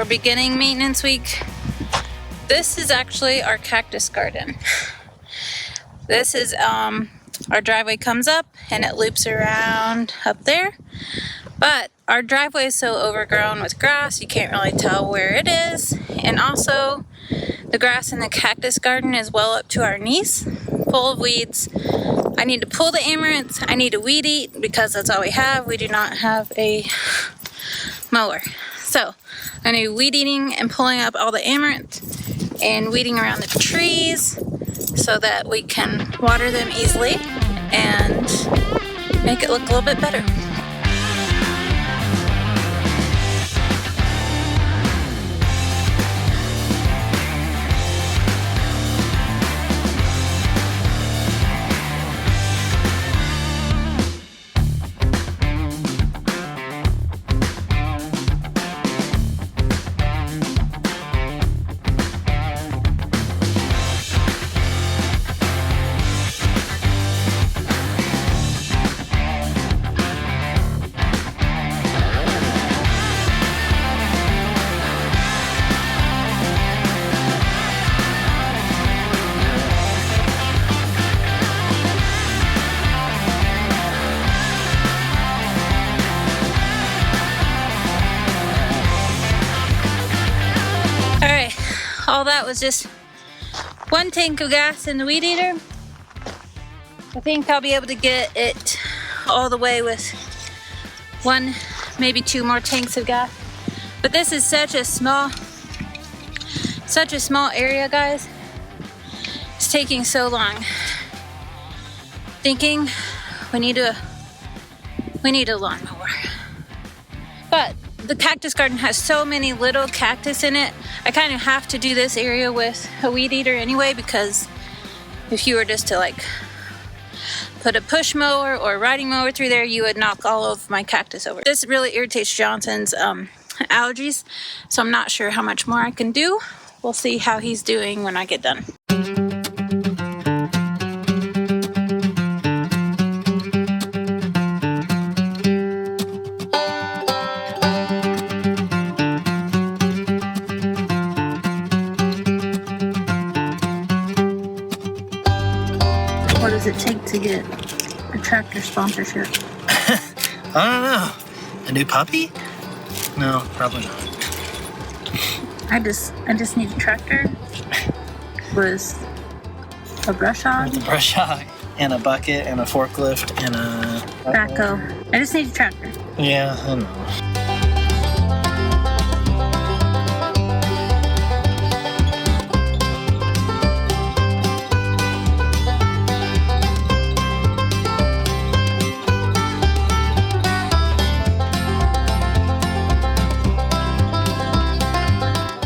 we're beginning maintenance week. This is actually our cactus garden. This is, our driveway comes up and it loops around up there. But our driveway is so overgrown with grass, you can't really tell where it is. And also, the grass in the cactus garden is well up to our knees, full of weeds. I need to pull the amaranths. I need to weed eat because that's all we have. We do not have a mower. So, I need weed eating and pulling up all the amaranth and weeding around the trees so that we can water them easily and make it look a little bit better. All that was just one tank of gas in the weed eater. I think I'll be able to get it all the way with one, maybe two more tanks of gas. But this is such a small area, guys. It's taking so long. Thinking we need a lawnmower. But the cactus garden has so many little cactus in it. I kind of have to do this area with a weed eater anyway, because if you were just to like put a push mower or a riding mower through there, you would knock all of my cactus over. This really irritates Johnson's allergies, so I'm not sure how much more I can do. We'll see how he's doing when I get done. What does it take to get a tractor sponsorship? I don't know. A new puppy? No, probably not. I just need a tractor with a brush hog. A brush hog and a bucket and a forklift and a backhoe. I just need a tractor. Yeah, I know.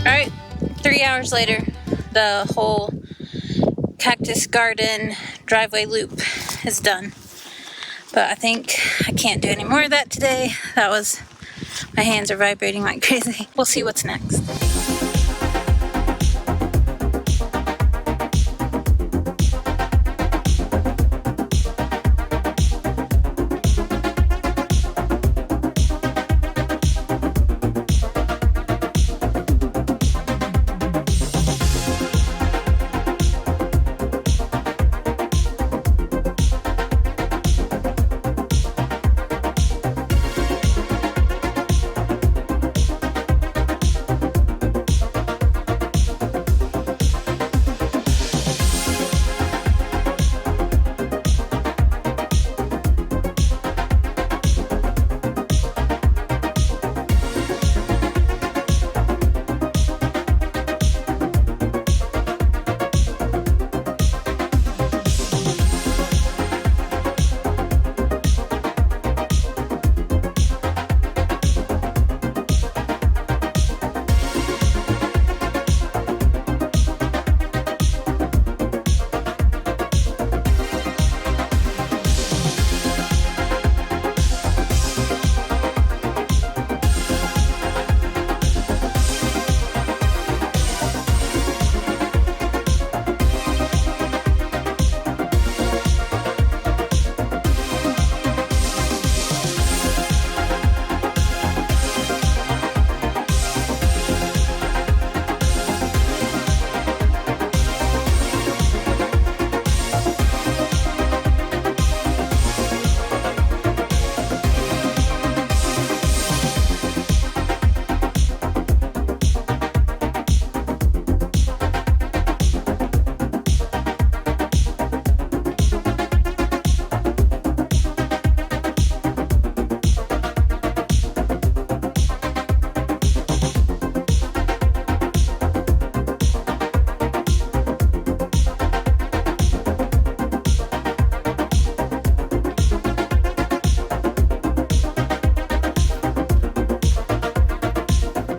Alright, 3 hours later, the whole cactus garden driveway loop is done. But I think I can't do any more of that today. My hands are vibrating like crazy. We'll see what's next.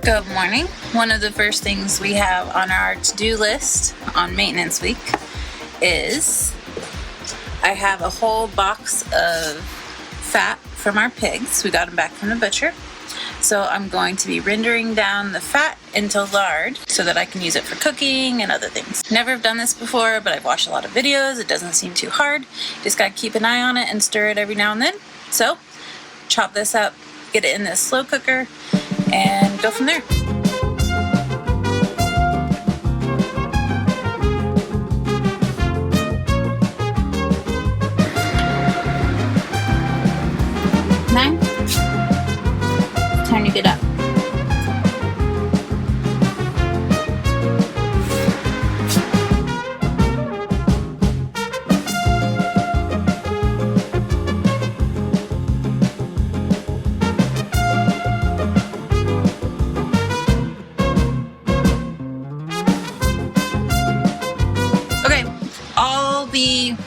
Good morning. One of the first things we have on our to-do list on maintenance week is I have a whole box of fat from our pigs. We got them back from the butcher. So I'm going to be rendering down the fat into lard so that I can use it for cooking and other things. Never have done this before, but I've watched a lot of videos. It doesn't seem too hard. Just gotta keep an eye on it and stir it every now and then. So chop this up, get it in this slow cooker, and go from there. Nine. Time to get up.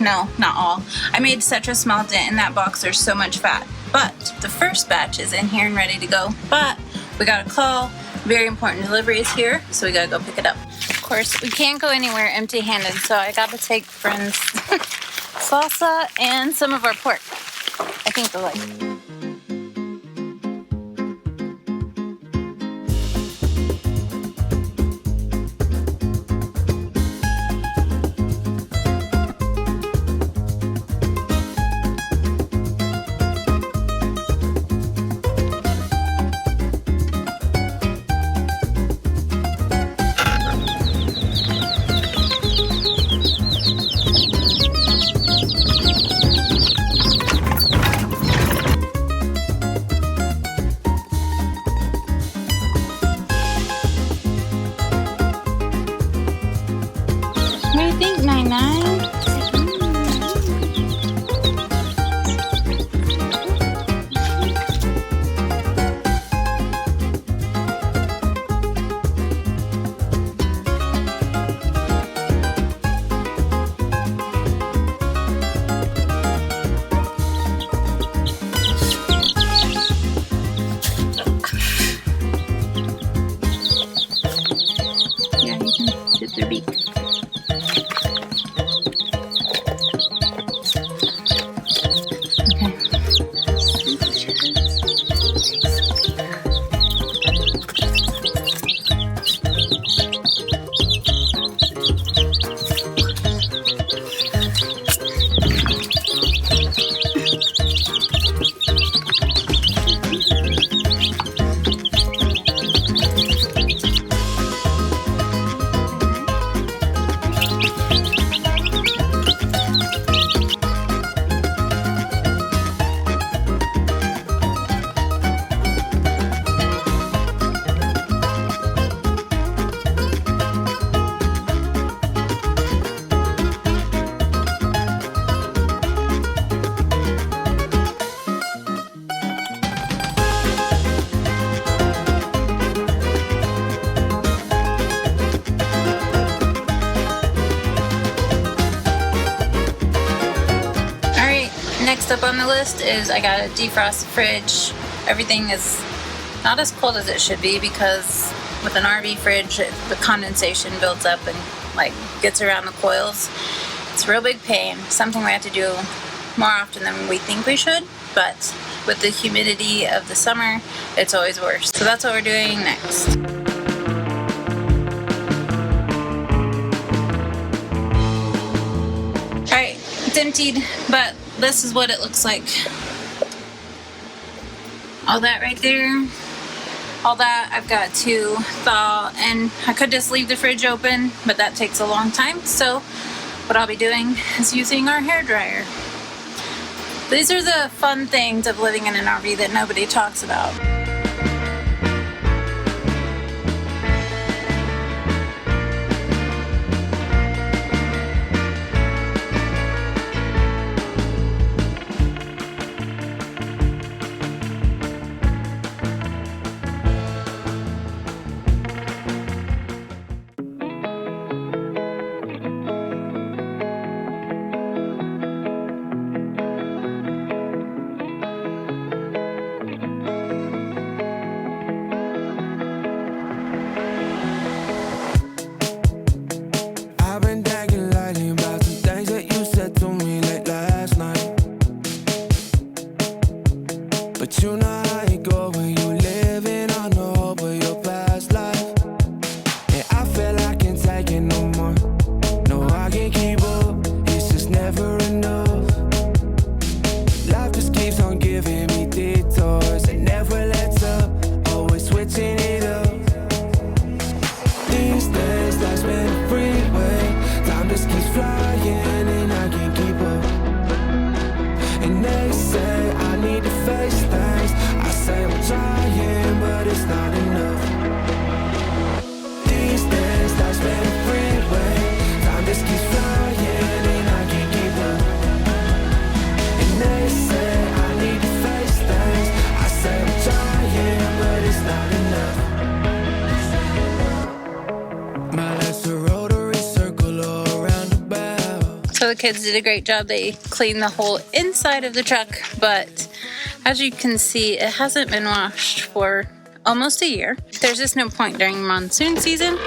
No, not all. I made such a small dent in that box. There's so much fat. But the first batch is in here and ready to go. But we got a call. Very important delivery is here, so we gotta go pick it up. Of course, we can't go anywhere empty-handed, so I gotta take friends salsa and some of our pork. I think they'll like it. Next up on the list is I got a defrost fridge. Everything is not as cold as it should be because with an RV fridge, the condensation builds up and like gets around the coils. It's a real big pain. Something we have to do more often than we think we should, but with the humidity of the summer, it's always worse. So that's what we're doing next. All right, it's emptied, but this is what it looks like. All that right there, all that I've got to thaw, and I could just leave the fridge open, but that takes a long time. So what I'll be doing is using our hairdryer. These are the fun things of living in an RV that nobody talks about. flying and I can't keep up. And they say I need to face things. I say I'm trying, but it's not enough. These days, life's been a freeway. Time just keeps flying and I can't keep up. And they say I need to face things. I say I'm trying, but it's not enough. My life's a rotary circle all around the bell. So the kids did a great job. They cleaned the whole inside of the truck, but as you can see, it hasn't been washed for almost a year. There's just no point during monsoon season,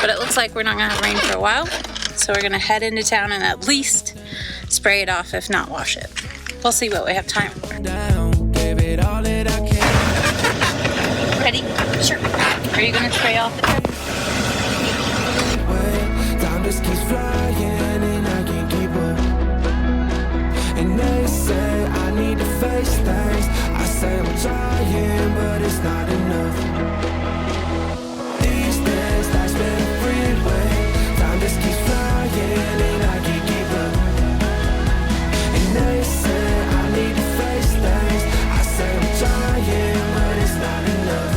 but it looks like we're not gonna have rain for a while. So we're gonna head into town and at least spray it off, if not wash it. We'll see what we have time for. Ready? Sure. Are you gonna spray off the truck? Time just keeps flying and I can't keep up. And they say I need to face things. I say I'm trying, but it's not enough. These days, life's been a freeway. Time just keeps flying and I can't keep up. And they say I need to face things. I say I'm trying, but it's not enough.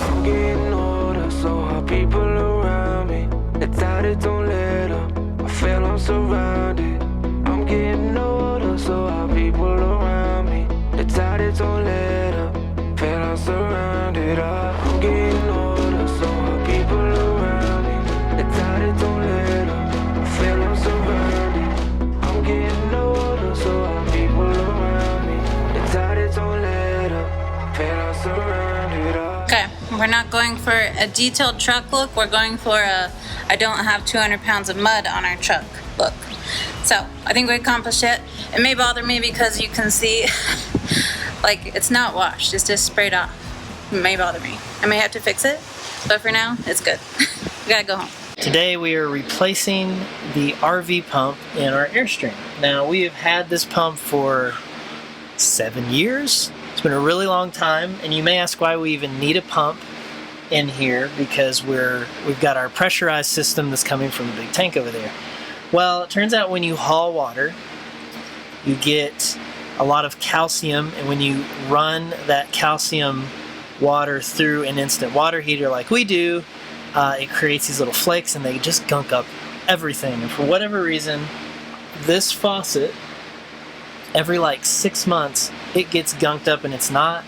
I'm getting older, so are people around me. The tide don't let up. I feel I'm surrounded. I'm getting older, so are people around me. The tide don't let up. Feel I'm surrounded. I'm getting older, so are people around me. The tide don't let up. I feel I'm surrounded. I'm getting older, so are people around me. The tide don't let up. Feel I'm surrounded. Okay, we're not going for a detailed truck look. We're going for a I don't have 200 pounds of mud on our truck look. So I think we accomplished it. It may bother me because you can see like it's not washed, it's just sprayed off. It may bother me. I may have to fix it, but for now, it's good. We gotta go home. Today we are replacing the RV pump in our Airstream. Now we have had this pump for 7 years. It's been a really long time, and you may ask why we even need a pump in here, because we've got our pressurized system that's coming from the big tank over there. Well, it turns out when you haul water, you get a lot of calcium, and when you run that calcium water through an instant water heater like we do, it creates these little flakes and they just gunk up everything. And for whatever reason, this faucet, every like 6 months, it gets gunked up and it's not.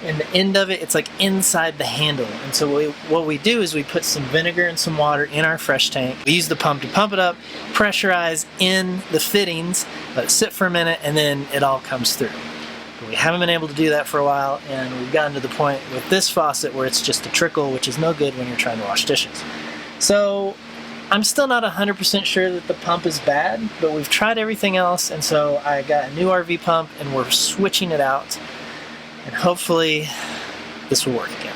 And the end of it, it's like inside the handle. And so what we do is we put some vinegar and some water in our fresh tank. We use the pump to pump it up, pressurize in the fittings, let it sit for a minute, and then it all comes through. But we haven't been able to do that for a while, and we've gotten to the point with this faucet where it's just a trickle, which is no good when you're trying to wash dishes. So I'm still not 100% sure that the pump is bad, but we've tried everything else, and so I got a new RV pump and we're switching it out. And hopefully this will work again.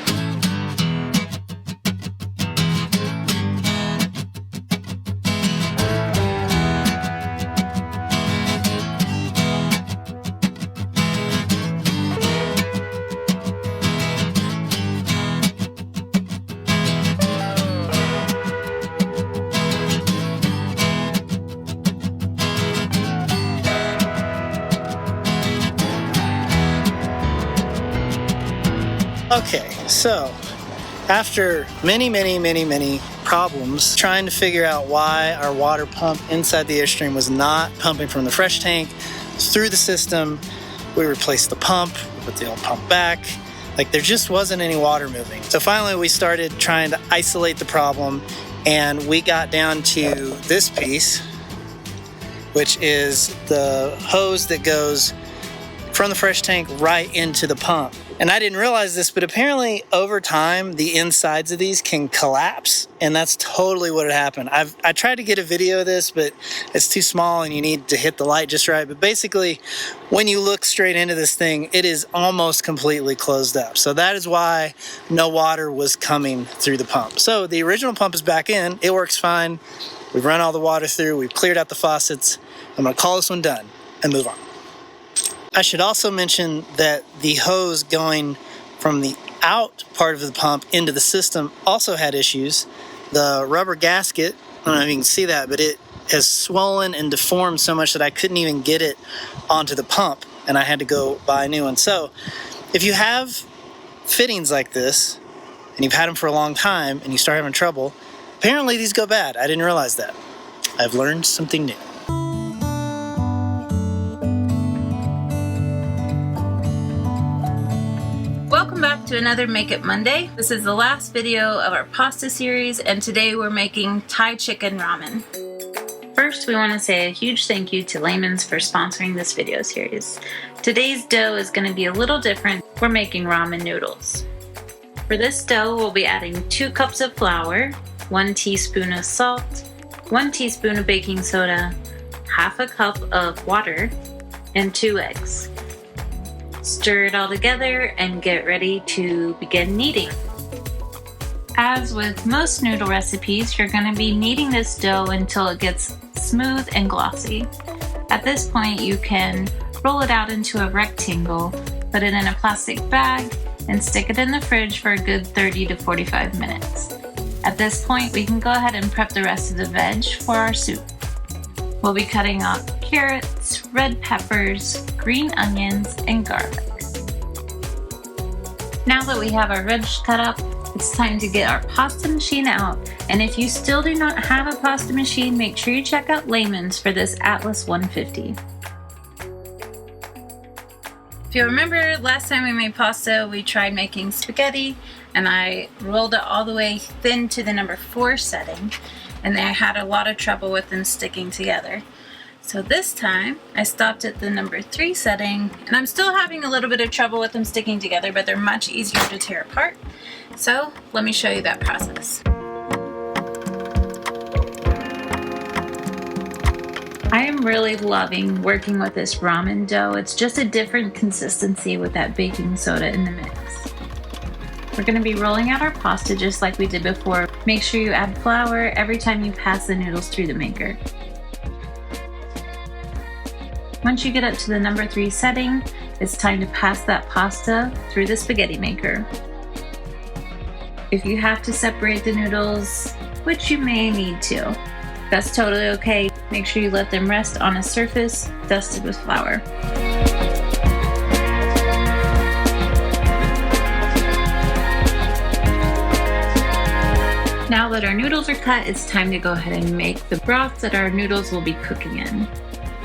Okay, so after many problems trying to figure out why our water pump inside the Airstream was not pumping from the fresh tank through the system, we replaced the pump, we put the old pump back. Like, there just wasn't any water moving. So finally we started trying to isolate the problem, and we got down to this piece, which is the hose that goes from the fresh tank right into the pump. And I didn't realize this, but apparently over time, the insides of these can collapse, and that's totally what had happened. I tried to get a video of this, but it's too small and you need to hit the light just right. But basically, when you look straight into this thing, it is almost completely closed up. So that is why no water was coming through the pump. So the original pump is back in, it works fine. We've run all the water through, we've cleared out the faucets. I'm gonna call this one done and move on. I should also mention that the hose going from the out part of the pump into the system also had issues, the rubber gasket, I don't know if you can see that, but it has swollen and deformed so much that I couldn't even get it onto the pump, and I had to go buy a new one. So if you have fittings like this and you've had them for a long time and you start having trouble, apparently these go bad. I didn't realize that. I've learned something new. Welcome back to another Make It Monday. This is the last video of our pasta series, and today we're making Thai chicken ramen. First, we want to say a huge thank you to LEHMAN'S for sponsoring this video series. Today's dough is going to be a little different. We're making ramen noodles. For this dough, we'll be adding 2 cups of flour, 1 teaspoon of salt, 1 teaspoon of baking soda, half a cup of water, and 2 eggs. Stir it all together and get ready to begin kneading. As with most noodle recipes, you're going to be kneading this dough until it gets smooth and glossy. At this point, you can roll it out into a rectangle, put it in a plastic bag, and stick it in the fridge for a good 30 to 45 minutes. At this point, we can go ahead and prep the rest of the veg for our soup. We'll be cutting up carrots, red peppers, green onions, and garlic. Now that we have our veg cut up, it's time to get our pasta machine out. And if you still do not have a pasta machine, make sure you check out LEHMAN'S for this Atlas 150. If you remember last time we made pasta, we tried making spaghetti, and I rolled it all the way thin to the number 4 setting, and I had a lot of trouble with them sticking together. So this time I stopped at the number 3 setting, and I'm still having a little bit of trouble with them sticking together, but they're much easier to tear apart. So let me show you that process. I am really loving working with this ramen dough. It's just a different consistency with that baking soda in the mix. We're going to be rolling out our pasta just like we did before. Make sure you add flour every time you pass the noodles through the maker. Once you get up to the number 3 setting, it's time to pass that pasta through the spaghetti maker. If you have to separate the noodles, which you may need to, that's totally okay. Make sure you let them rest on a surface dusted with flour. Now that our noodles are cut, it's time to go ahead and make the broth that our noodles will be cooking in.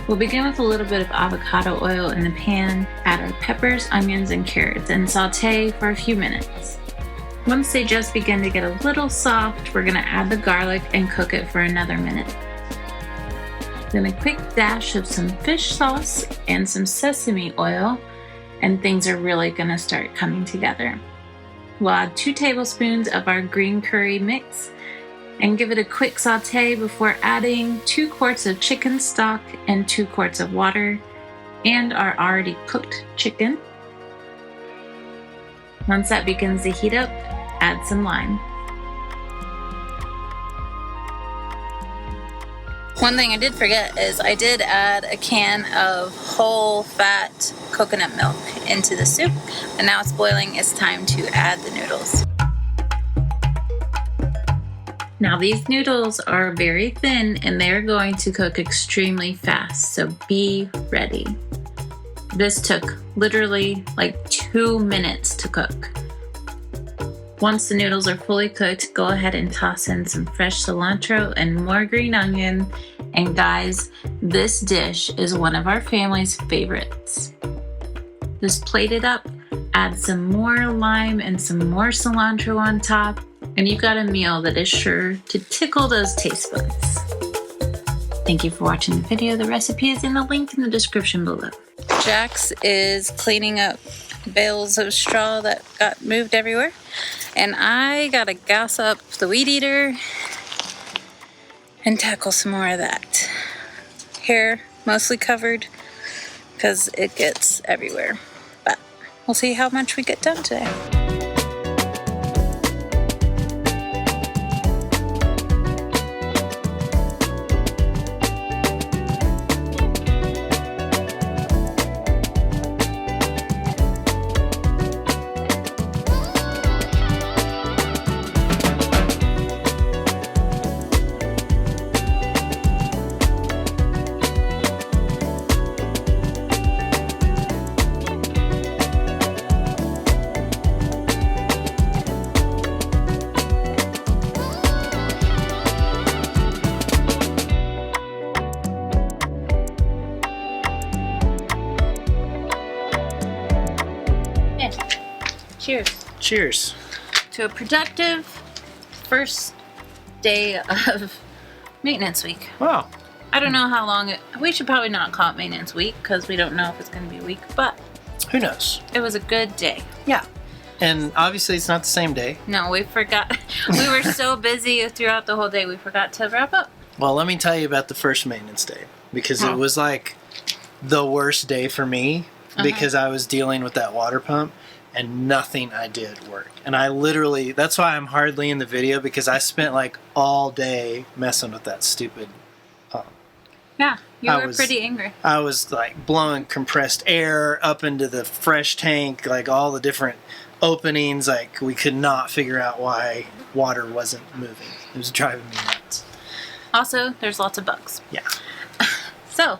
We'll begin with a little bit of avocado oil in the pan, add our peppers, onions, and carrots, and saute for a few minutes. Once they just begin to get a little soft, we're going to add the garlic and cook it for another minute. Then a quick dash of some fish sauce and some sesame oil, and things are really going to start coming together. We'll add 2 tablespoons of our green curry mix and give it a quick saute before adding 2 quarts of chicken stock and 2 quarts of water and our already cooked chicken. Once that begins to heat up, add some lime. One thing I did forget is I did add a can of whole fat coconut milk into the soup, and now it's boiling. It's time to add the noodles. Now these noodles are very thin and they're going to cook extremely fast, so be ready. This took literally like 2 minutes to cook. Once the noodles are fully cooked, go ahead and toss in some fresh cilantro and more green onion. And guys, this dish is one of our family's favorites. Just plate it up, add some more lime and some more cilantro on top, and you've got a meal that is sure to tickle those taste buds. Thank you for watching the video. The recipe is in the link in the description below. Jax is cleaning up bales of straw that got moved everywhere, and I gotta gas up the weed eater and tackle some more of that. Hair mostly covered because it gets everywhere, but we'll see how much we get done today. Cheers. To a productive first day of maintenance week. Wow. I don't know how long we should probably not call it maintenance week because we don't know if it's going to be a week, but Who knows? it was a good day. Yeah. And obviously it's not the same day. No, we forgot. We were so busy throughout the whole day, we forgot to wrap up. Well, let me tell you about the first maintenance day because Oh. it was like the worst day for me because I was dealing with that water pump and nothing I did worked. And I literally, that's why I'm hardly in the video because I spent like all day messing with that stupid pump. Yeah, you I were was- pretty angry. I was like blowing compressed air up into the fresh tank, like all the different openings. Like we could not figure out why water wasn't moving. It was driving me nuts. Also, there's lots of bugs. Yeah. So,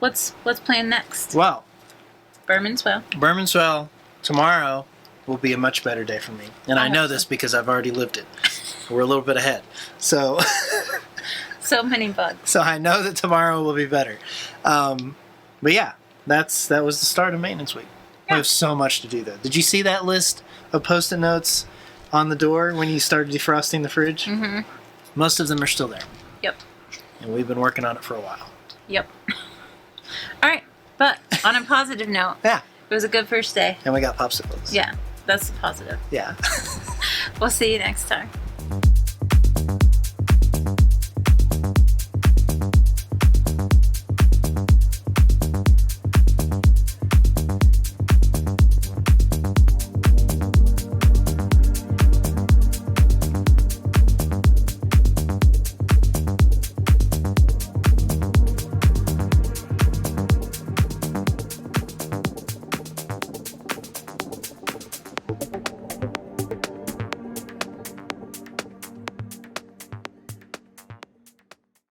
what's planned next? Well, Berman's Well. Bermanswell tomorrow will be a much better day for me. And I I know hope this so. because I've already lived it. We're a little bit ahead. So So many bugs. so I know that tomorrow will be better. But yeah, that was the start of maintenance week. We Yeah. have so much to do though. Did you see that list of post-it notes on the door when you started defrosting the fridge? Mm-hmm. Most of them are still there. Yep. And we've been working on it for a while. Yep. All right. But on a positive note, Yeah. it was a good first day. And we got popsicles. Yeah, that's the positive. Yeah. We'll see you next time.